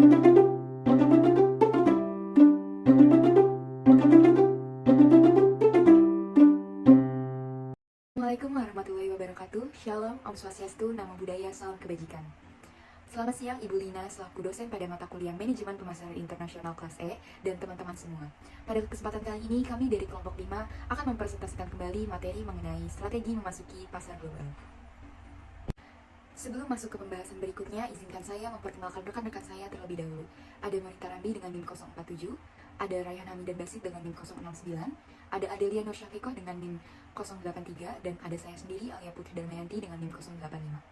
Assalamualaikum warahmatullahi wabarakatuh. Shalom, Om Swastiastu, Namo Buddhaya, Salam Kebajikan. Selamat siang Ibu Lina, selaku dosen pada mata kuliah Manajemen Pemasaran Internasional kelas E dan teman-teman semua. Pada kesempatan kali ini, kami dari kelompok 5 akan mempresentasikan kembali materi mengenai strategi memasuki pasar global. Sebelum masuk ke pembahasan berikutnya, izinkan saya memperkenalkan rekan-rekan saya terlebih dahulu. Ada Marita Rambi dengan NIM 047, ada Rayhan Hamidan Basit dengan NIM 069, ada Adelia Nur Syafiqoh dengan NIM 083, dan ada saya sendiri Alia Putri Darmayanti dengan NIM 085.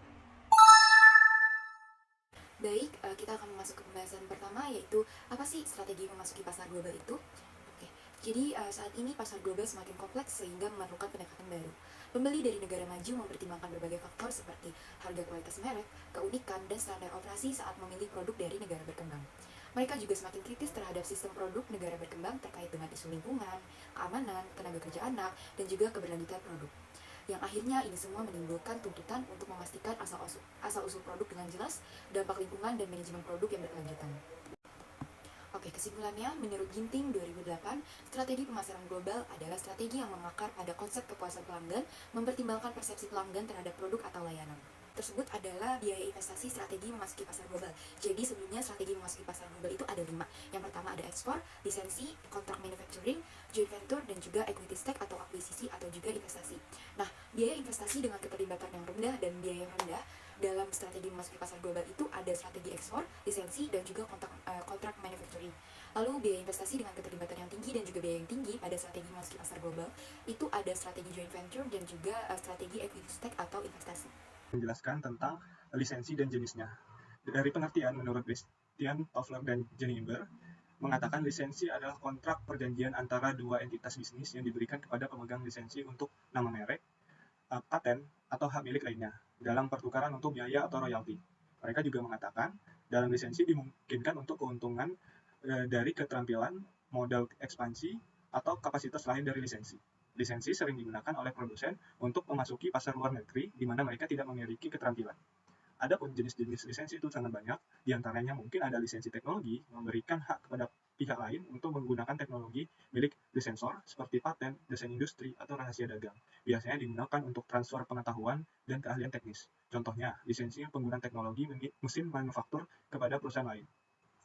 Baik, kita akan masuk ke pembahasan pertama, yaitu apa sih strategi memasuki pasar global itu? Oke, jadi saat ini pasar global semakin kompleks sehingga memerlukan pendekatan baru. Pembeli dari negara maju mempertimbangkan berbagai faktor seperti harga, kualitas merek, keunikan, dan standar operasi saat memilih produk dari negara berkembang. Mereka juga semakin kritis terhadap sistem produk negara berkembang terkait dengan isu lingkungan, keamanan, tenaga kerja anak, dan juga keberlanjutan produk. Yang akhirnya ini semua menimbulkan tuntutan untuk memastikan asal-usul produk dengan jelas, dampak lingkungan, dan manajemen produk yang berkelanjutan. Oke, kesimpulannya, menurut Ginting 2008, strategi pemasaran global adalah strategi yang mengakar pada konsep kepuasan pelanggan, mempertimbangkan persepsi pelanggan terhadap produk atau layanan. Tersebut adalah biaya investasi strategi memasuki pasar global. Jadi sebelumnya strategi memasuki pasar global itu ada 5. Yang pertama ada ekspor, lisensi, kontrak manufacturing, joint venture, dan juga equity stake atau akuisisi atau juga investasi. Nah, biaya investasi dengan keterlibatan yang rendah dan biaya yang rendah dalam strategi memasuki pasar global itu ada strategi ekspor, lisensi, dan juga kontrak manufacturing. Lalu biaya investasi dengan keterlibatan yang tinggi dan juga biaya yang tinggi pada strategi memasuki pasar global itu ada strategi joint venture dan juga strategi equity stake atau investasi. Menjelaskan tentang lisensi dan jenisnya. Dari pengertian, menurut Christian Toffler dan Jenny Imber, mengatakan lisensi adalah kontrak perjanjian antara dua entitas bisnis yang diberikan kepada pemegang lisensi untuk nama merek, paten, atau hak milik lainnya, dalam pertukaran untuk biaya atau royalti. Mereka juga mengatakan, dalam lisensi dimungkinkan untuk keuntungan dari keterampilan, modal ekspansi, atau kapasitas lain dari lisensi. Lisensi sering digunakan oleh produsen untuk memasuki pasar luar negeri di mana mereka tidak memiliki keterampilan. Adapun jenis-jenis lisensi itu sangat banyak, diantaranya mungkin ada lisensi teknologi, memberikan hak kepada pihak lain untuk menggunakan teknologi milik lisensor seperti paten, desain industri, atau rahasia dagang. Biasanya digunakan untuk transfer pengetahuan dan keahlian teknis. Contohnya, lisensi penggunaan teknologi mesin manufaktur kepada perusahaan lain.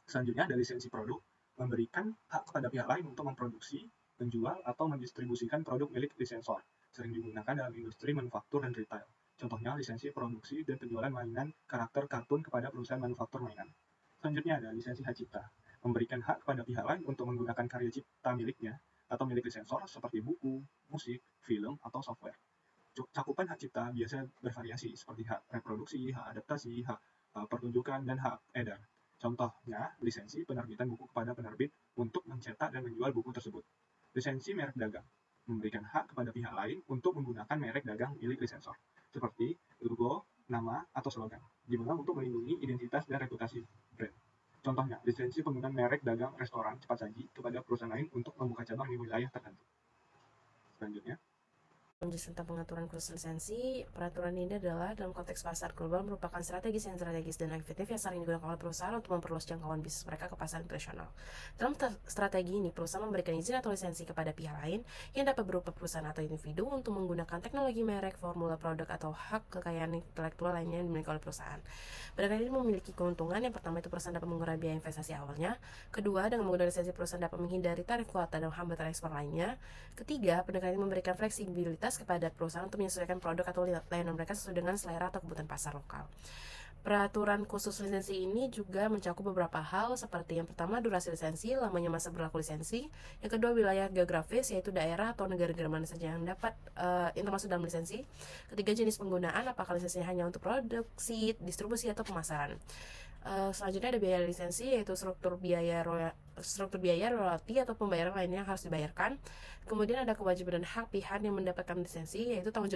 Selanjutnya ada lisensi produk, memberikan hak kepada pihak lain untuk memproduksi, menjual, atau mendistribusikan produk milik lisensor. Sering digunakan dalam industri manufaktur dan retail. Contohnya lisensi produksi dan penjualan mainan karakter kartun kepada perusahaan manufaktur mainan. Selanjutnya ada lisensi hak cipta, memberikan hak kepada pihak lain untuk menggunakan karya cipta miliknya atau milik lisensor seperti buku, musik, film, atau software. Cakupan hak cipta biasa bervariasi seperti hak reproduksi, hak adaptasi, hak pertunjukan, dan hak edar. Contohnya, lisensi penerbitan buku kepada penerbit untuk mencetak dan menjual buku tersebut. Lisensi merek dagang, memberikan hak kepada pihak lain untuk menggunakan merek dagang milik lisensor, seperti logo, nama, atau slogan, dimana untuk melindungi identitas dan reputasi brand. Contohnya, lisensi penggunaan merek dagang restoran cepat saji kepada perusahaan lain untuk membuka cabang di wilayah tertentu. Selanjutnya, Tentang pengaturan khusus lisensi, peraturan ini adalah dalam konteks pasar global merupakan strategi yang strategis dan efektif yang sering digunakan oleh perusahaan untuk memperluas jangkauan bisnis mereka ke pasar internasional. Dalam strategi ini, perusahaan memberikan izin atau lisensi kepada pihak lain yang dapat berupa perusahaan atau individu untuk menggunakan teknologi merek, formula produk, atau hak kekayaan intelektual lainnya yang dimiliki oleh perusahaan. Pendekatan ini memiliki keuntungan. Yang pertama itu perusahaan dapat mengurangi biaya investasi awalnya. Kedua, dengan menggunakan lisensi perusahaan dapat menghindari tarif kuota dan hambatan ekspor lainnya. Ketiga, pendekatan ini memberikan fleksibilitas kepada perusahaan untuk menyesuaikan produk atau layanan mereka sesuai dengan selera atau kebutuhan pasar lokal. Peraturan khusus lisensi ini juga mencakup beberapa hal seperti yang pertama durasi lisensi, lamanya masa berlaku lisensi, yang kedua wilayah geografis yaitu daerah atau negara-negara mana saja yang dapat yang termasuk dalam lisensi, ketiga jenis penggunaan, apakah lisensinya hanya untuk produksi, distribusi, atau pemasaran. Selanjutnya ada biaya lisensi yaitu struktur biaya royalti atau pembayaran lainnya yang harus dibayarkan. Kemudian ada kewajiban dan hak pihak yang mendapatkan lisensi yaitu tanggung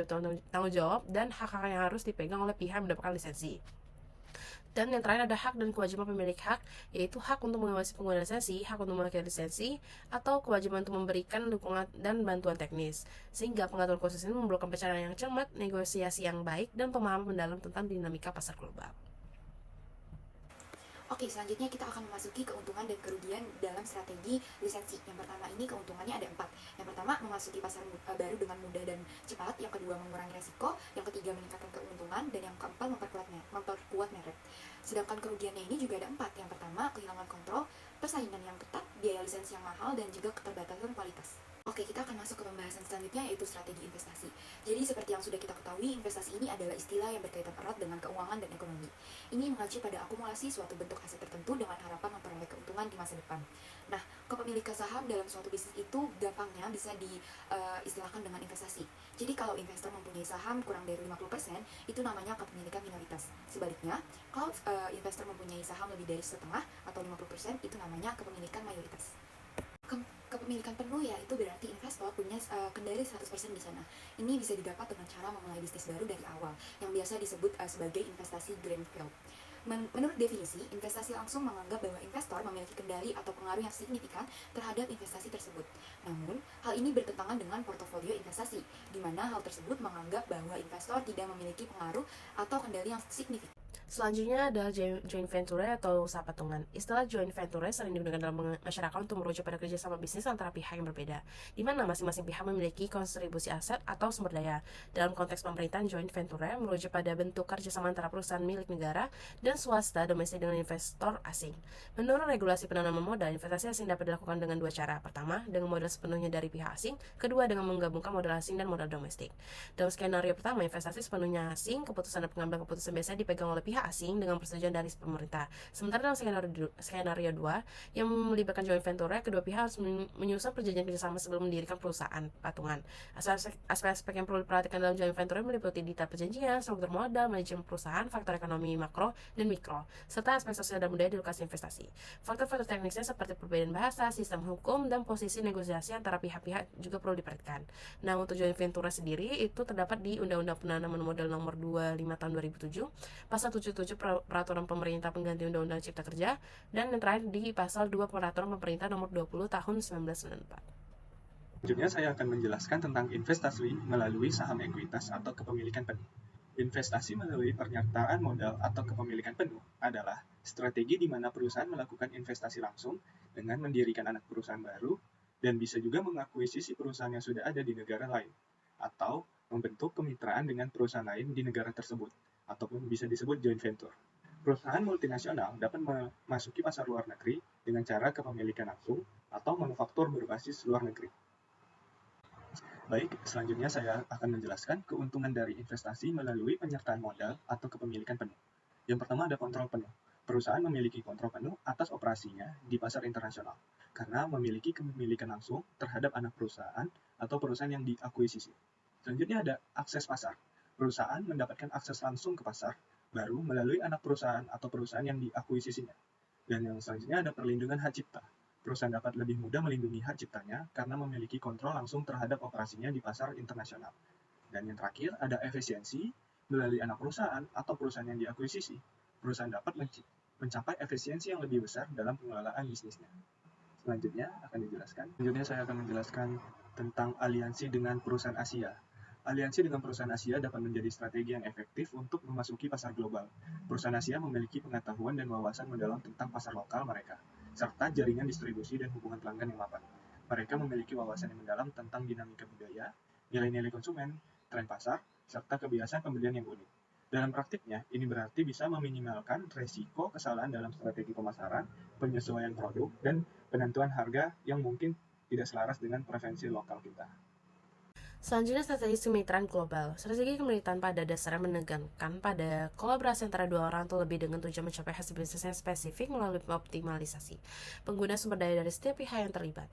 jawab dan hak-hak yang harus dipegang oleh pihak yang mendapatkan lisensi. Dan yang terakhir ada hak dan kewajiban pemilik hak, yaitu hak untuk mengawasi pengguna lisensi, hak untuk memakai lisensi, atau kewajiban untuk memberikan dukungan dan bantuan teknis. Sehingga pengaturan khusus ini memerlukan perencanaan yang cermat, negosiasi yang baik, dan pemahaman mendalam tentang dinamika pasar global. Oke, selanjutnya kita akan memasuki keuntungan dan kerugian dalam strategi lisensi. Yang pertama ini keuntungannya ada 4. Yang pertama, memasuki pasar baru dengan mudah dan cepat. Yang kedua, mengurangi resiko. Yang ketiga, meningkatkan keuntungan. Dan yang keempat, memperkuat merek. Sedangkan kerugiannya ini juga ada 4. Yang pertama, kehilangan kontrol, persaingan yang ketat, biaya lisensi yang mahal, dan juga keterbatasan kualitas. Oke, kita akan masuk ke pembahasan selanjutnya, yaitu strategi investasi. Jadi seperti yang sudah kita ketahui, investasi ini adalah istilah yang berkaitan erat dengan keuangan dan ekonomi. Ini mengacu pada akumulasi suatu bentuk aset tertentu dengan harapan memperoleh keuntungan di masa depan. Nah, kepemilikan saham dalam suatu bisnis itu gampangnya bisa diistilahkan dengan investasi. Jadi kalau investor mempunyai saham kurang dari 50%, itu namanya kepemilikan minoritas. Sebaliknya, kalau investor mempunyai saham lebih dari setengah atau 50%, itu namanya kepemilikan mayoritas. Kepemilikan penuh yaitu berarti investor punya kendali 100% di sana. Ini bisa didapat dengan cara memulai bisnis baru dari awal, yang biasa disebut sebagai investasi greenfield. Menurut definisi, investasi langsung menganggap bahwa investor memiliki kendali atau pengaruh yang signifikan terhadap investasi tersebut. Namun, hal ini bertentangan dengan portofolio investasi, di mana hal tersebut menganggap bahwa investor tidak memiliki pengaruh atau kendali yang signifikan. Selanjutnya adalah joint venture atau usaha patungan. Istilah joint venture sering digunakan dalam masyarakat untuk merujuk pada kerjasama bisnis antara pihak yang berbeda, di mana masing-masing pihak memiliki kontribusi aset atau sumber daya. Dalam konteks pemerintahan, joint venture merujuk pada bentuk kerjasama antara perusahaan milik negara dan swasta domestik dengan investor asing. Menurut regulasi penanaman modal, investasi asing dapat dilakukan dengan dua cara. Pertama, dengan modal sepenuhnya dari pihak asing. Kedua, dengan menggabungkan modal asing dan modal domestik. Dalam skenario pertama, investasi sepenuhnya asing, keputusan dan pengambilan keputusan biasanya dipegang oleh pihak asing dengan persetujuan dari pemerintah. Sementara dalam skenario 2 yang melibatkan joint venture, kedua pihak harus menyusun perjanjian kerjasama sebelum mendirikan perusahaan patungan. Aspek-aspek yang perlu diperhatikan dalam joint venture meliputi detail perjanjian, struktur modal, manajemen perusahaan, faktor ekonomi makro dan mikro, serta aspek sosial dan budaya di lokasi investasi. Faktor-faktor teknisnya seperti perbedaan bahasa, sistem hukum, dan posisi negosiasi antara pihak-pihak juga perlu diperhatikan. Nah, untuk joint venture sendiri itu terdapat di Undang-Undang Penanaman Modal Nomor 25 Tahun 2007, Pasal 77 Peraturan Pemerintah Pengganti Undang-Undang Cipta Kerja, dan yang terakhir di Pasal 2 Peraturan Pemerintah Nomor 20 Tahun 1994. Selanjutnya saya akan menjelaskan tentang investasi melalui saham ekuitas atau kepemilikan penuh. Investasi melalui pernyataan modal atau kepemilikan penuh adalah strategi di mana perusahaan melakukan investasi langsung dengan mendirikan anak perusahaan baru dan bisa juga mengakuisisi perusahaan yang sudah ada di negara lain, atau membentuk kemitraan dengan perusahaan lain di negara tersebut, ataupun bisa disebut joint venture. Perusahaan multinasional dapat memasuki pasar luar negeri dengan cara kepemilikan langsung atau manufaktur berbasis luar negeri. Baik, selanjutnya saya akan menjelaskan keuntungan dari investasi melalui penyertaan modal atau kepemilikan penuh. Yang pertama ada kontrol penuh. Perusahaan memiliki kontrol penuh atas operasinya di pasar internasional karena memiliki kepemilikan langsung terhadap anak perusahaan atau perusahaan yang diakuisisi. Selanjutnya ada akses pasar. Perusahaan mendapatkan akses langsung ke pasar baru melalui anak perusahaan atau perusahaan yang diakuisisinya. Dan yang selanjutnya ada perlindungan hak cipta. Perusahaan dapat lebih mudah melindungi hak ciptanya karena memiliki kontrol langsung terhadap operasinya di pasar internasional. Dan yang terakhir ada efisiensi. Melalui anak perusahaan atau perusahaan yang diakuisisi, perusahaan dapat mencapai efisiensi yang lebih besar dalam pengelolaan bisnisnya. Selanjutnya saya akan menjelaskan tentang aliansi dengan perusahaan Asia. Aliansi dengan perusahaan Asia dapat menjadi strategi yang efektif untuk memasuki pasar global. Perusahaan Asia memiliki pengetahuan dan wawasan mendalam tentang pasar lokal mereka, serta jaringan distribusi dan hubungan pelanggan yang mapan. Mereka memiliki wawasan yang mendalam tentang dinamika budaya, nilai-nilai konsumen, tren pasar, serta kebiasaan pembelian yang unik. Dalam praktiknya, ini berarti bisa meminimalkan resiko kesalahan dalam strategi pemasaran, penyesuaian produk, dan penentuan harga yang mungkin tidak selaras dengan preferensi lokal kita. Selanjutnya, strategi kemitraan global. Strategi kemitraan pada dasarnya menekankan pada kolaborasi antara dua orang atau lebih dengan tujuan mencapai hasil bisnis yang spesifik melalui optimalisasi pengguna sumber daya dari setiap pihak yang terlibat.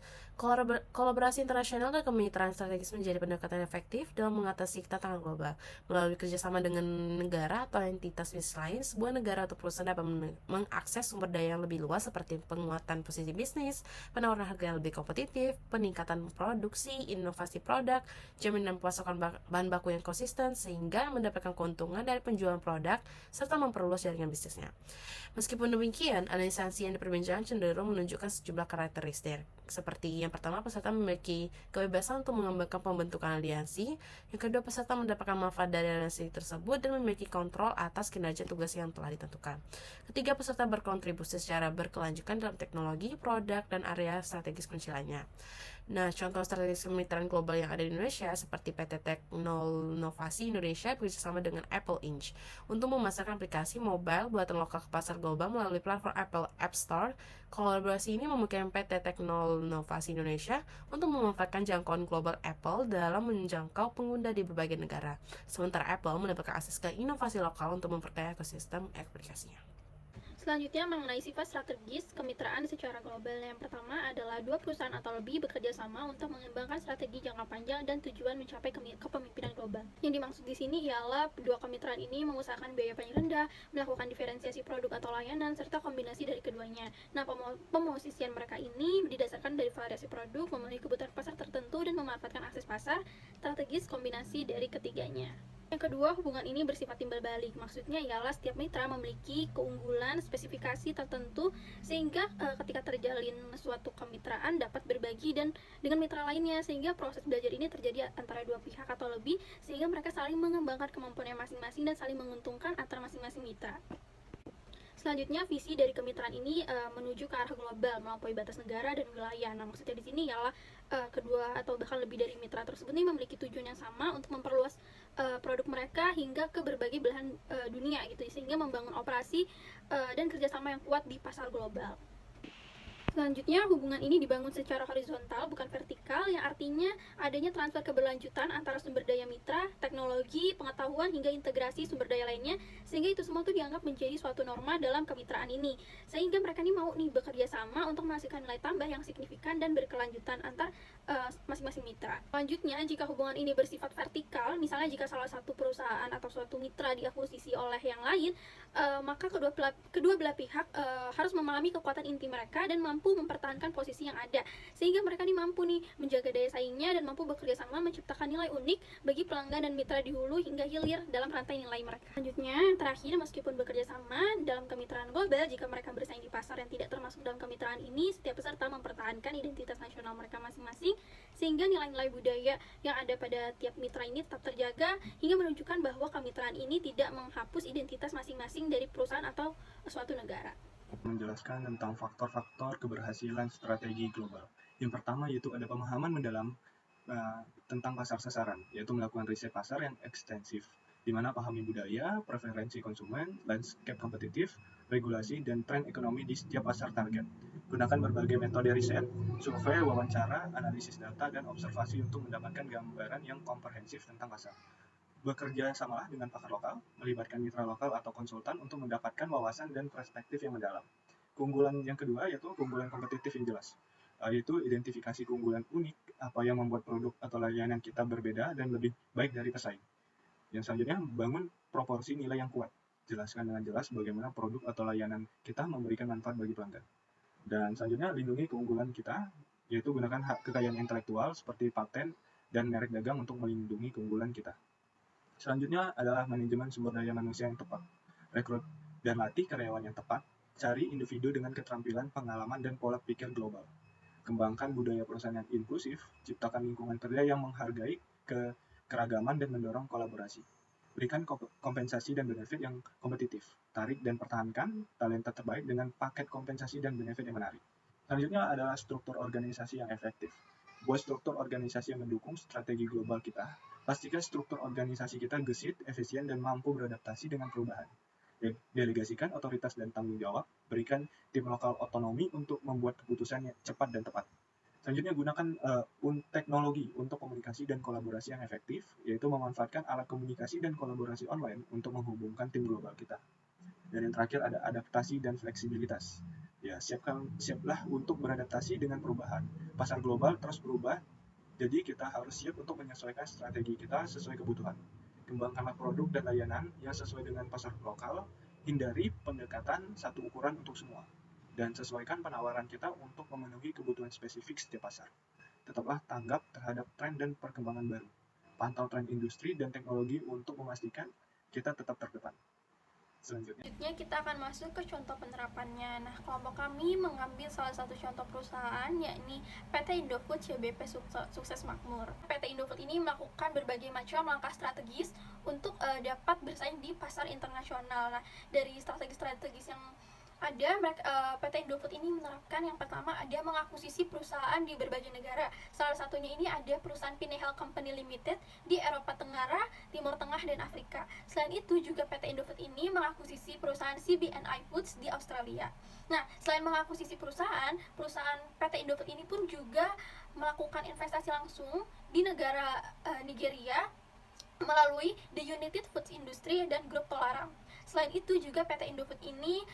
Kolaborasi internasional dan kemitraan strategis menjadi pendekatan efektif dalam mengatasi tantangan global. Melalui kerjasama dengan negara atau entitas bisnis lain, sebuah negara atau perusahaan dapat mengakses sumber daya yang lebih luas seperti penguatan posisi bisnis, penawaran harga yang lebih kompetitif, peningkatan produksi, inovasi produk, jaminan pasokan bahan baku yang konsisten, sehingga mendapatkan keuntungan dari penjualan produk serta memperluas jaringan bisnisnya. Meskipun demikian, aliansi yang diperbincangkan cenderung menunjukkan sejumlah karakteristik. Seperti yang pertama, peserta memiliki kebebasan untuk mengembangkan pembentukan aliansi. Yang kedua, peserta mendapatkan manfaat dari aliansi tersebut dan memiliki kontrol atas kinerja tugas yang telah ditentukan. Ketiga, peserta berkontribusi secara berkelanjutan dalam teknologi, produk, dan area strategis kunci lainnya. Nah, contoh strategi kemitraan global yang ada di Indonesia seperti PT Teknonovasi Indonesia bekerjasama dengan Apple Inc. untuk memasarkan aplikasi mobile buatan lokal ke pasar global melalui platform Apple App Store. Kolaborasi ini memungkinkan PT Teknonovasi Indonesia untuk memanfaatkan jangkauan global Apple dalam menjangkau pengguna di berbagai negara. Sementara Apple mendapatkan akses ke inovasi lokal untuk memperkaya ekosistem aplikasinya. Selanjutnya mengenai sifat strategis kemitraan secara global. Yang pertama adalah dua perusahaan atau lebih bekerja sama untuk mengembangkan strategi jangka panjang dan tujuan mencapai kepemimpinan global. Yang dimaksud di sini ialah dua kemitraan ini mengusahakan biaya paling rendah, melakukan diferensiasi produk atau layanan, serta kombinasi dari keduanya. Nah, pemosisian mereka ini didasarkan dari variasi produk, memenuhi kebutuhan pasar tertentu, dan memanfaatkan akses pasar strategis kombinasi dari ketiganya. Yang kedua, hubungan ini bersifat timbal balik. Maksudnya ialah setiap mitra memiliki keunggulan, spesifikasi tertentu, sehingga ketika terjalin suatu kemitraan dapat berbagi dan dengan mitra lainnya, sehingga proses belajar ini terjadi antara dua pihak atau lebih, sehingga mereka saling mengembangkan kemampuannya masing-masing dan saling menguntungkan antara masing-masing mitra. Selanjutnya, visi dari kemitraan ini menuju ke arah global melampaui batas negara dan wilayah. Nah, maksudnya di sini ialah kedua atau bahkan lebih dari mitra tersebut ini memiliki tujuan yang sama untuk memperluas produk mereka hingga ke berbagai belahan dunia gitu, sehingga membangun operasi dan kerjasama yang kuat di pasar global. Selanjutnya, hubungan ini dibangun secara horizontal, bukan vertikal, yang artinya adanya transfer keberlanjutan antara sumber daya mitra, teknologi, pengetahuan, hingga integrasi sumber daya lainnya, sehingga itu semua tuh dianggap menjadi suatu norma dalam kemitraan ini. Sehingga mereka ini mau nih bekerja sama untuk menghasilkan nilai tambah yang signifikan dan berkelanjutan antar masing-masing mitra. Selanjutnya, jika hubungan ini bersifat vertikal, misalnya jika salah satu perusahaan atau suatu mitra diakuisisi oleh yang lain, maka kedua belah pihak harus memahami kekuatan inti mereka dan mampu mempertahankan posisi yang ada, sehingga mereka nih mampu nih menjaga daya saingnya dan mampu bekerja sama menciptakan nilai unik bagi pelanggan dan mitra di hulu hingga hilir dalam rantai nilai mereka. Selanjutnya, terakhir, meskipun bekerja sama dalam kemitraan global, jika mereka bersaing di pasar yang tidak termasuk dalam kemitraan ini, setiap peserta mempertahankan identitas nasional mereka masing-masing, sehingga nilai-nilai budaya yang ada pada tiap mitra ini tetap terjaga, hingga menunjukkan bahwa kemitraan ini tidak menghapus identitas masing-masing dari perusahaan atau suatu negara. Menjelaskan tentang faktor-faktor keberhasilan strategi global. Yang pertama yaitu ada pemahaman mendalam tentang pasar sasaran, yaitu melakukan riset pasar yang ekstensif, di mana pahami budaya, preferensi konsumen, landscape kompetitif, regulasi, dan tren ekonomi di setiap pasar target. Gunakan berbagai metode riset, survei, wawancara, analisis data, dan observasi untuk mendapatkan gambaran yang komprehensif tentang pasar. Bekerja samalah dengan pakar lokal, melibatkan mitra lokal atau konsultan untuk mendapatkan wawasan dan perspektif yang mendalam. Keunggulan yang kedua yaitu keunggulan kompetitif yang jelas, yaitu identifikasi keunggulan unik, apa yang membuat produk atau layanan kita berbeda dan lebih baik dari pesaing. Yang selanjutnya, bangun proporsi nilai yang kuat. Jelaskan dengan jelas bagaimana produk atau layanan kita memberikan manfaat bagi pelanggan. Dan selanjutnya, lindungi keunggulan kita, yaitu gunakan hak kekayaan intelektual seperti paten dan merek dagang untuk melindungi keunggulan kita. Selanjutnya adalah manajemen sumber daya manusia yang tepat. Rekrut dan latih karyawan yang tepat. Cari individu dengan keterampilan, pengalaman, dan pola pikir global. Kembangkan budaya perusahaan yang inklusif. Ciptakan lingkungan kerja yang menghargai keragaman dan mendorong kolaborasi. Berikan kompensasi dan benefit yang kompetitif. Tarik dan pertahankan talenta terbaik dengan paket kompensasi dan benefit yang menarik. Selanjutnya adalah struktur organisasi yang efektif. Buat struktur organisasi yang mendukung strategi global kita. Pastikan struktur organisasi kita gesit, efisien, dan mampu beradaptasi dengan perubahan. Delegasikan otoritas dan tanggung jawab, berikan tim lokal otonomi untuk membuat keputusan yang cepat dan tepat. Selanjutnya, gunakan teknologi untuk komunikasi dan kolaborasi yang efektif, yaitu memanfaatkan alat komunikasi dan kolaborasi online untuk menghubungkan tim global kita. Dan yang terakhir ada adaptasi dan fleksibilitas. Ya, siaplah untuk beradaptasi dengan perubahan. Pasar global terus berubah, jadi kita harus siap untuk menyesuaikan strategi kita sesuai kebutuhan. Kembangkanlah produk dan layanan yang sesuai dengan pasar lokal, hindari pendekatan satu ukuran untuk semua, dan sesuaikan penawaran kita untuk memenuhi kebutuhan spesifik setiap pasar. Tetaplah tanggap terhadap tren dan perkembangan baru. pantau tren industri dan teknologi untuk memastikan kita tetap terdepan. Selanjutnya kita akan masuk ke contoh penerapannya. Nah, kelompok kami mengambil salah satu contoh perusahaan, yakni PT Indofood CBP Sukses Makmur. PT Indofood ini melakukan berbagai macam langkah strategis untuk dapat bersaing di pasar internasional. Nah, dari strategi-strategis yang ada, PT Indofood ini menerapkan yang pertama ada mengakuisisi perusahaan di berbagai negara. Salah satunya ini ada perusahaan Pinehel Company Limited di Eropa Tenggara, Timur Tengah, dan Afrika. Selain itu juga PT Indofood ini mengakuisisi perusahaan CBNI Foods di Australia. Nah, selain mengakuisisi perusahaan PT Indofood ini pun juga melakukan investasi langsung di negara Nigeria melalui The United Foods Industry dan Grup Tolaram. Selain itu juga PT Indofood ini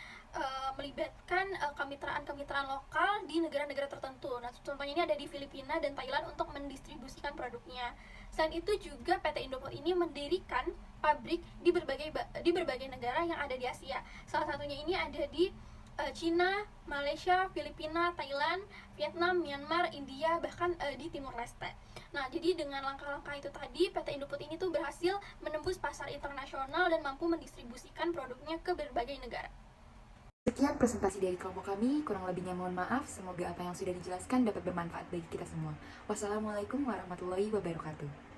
melibatkan kemitraan lokal di negara-negara tertentu. Nah, contohnya ini ada di Filipina dan Thailand untuk mendistribusikan produknya. Selain itu juga PT Indofood ini mendirikan pabrik di berbagai negara yang ada di Asia. Salah satunya ini ada di Cina, Malaysia, Filipina, Thailand, Vietnam, Myanmar, India, bahkan di Timur Leste. Nah, jadi dengan langkah-langkah itu tadi, PT Indofood ini tuh berhasil menembus pasar internasional dan mampu mendistribusikan produknya ke berbagai negara. Sekian presentasi dari kelompok kami, kurang lebihnya mohon maaf, semoga apa yang sudah dijelaskan dapat bermanfaat bagi kita semua. Wassalamualaikum warahmatullahi wabarakatuh.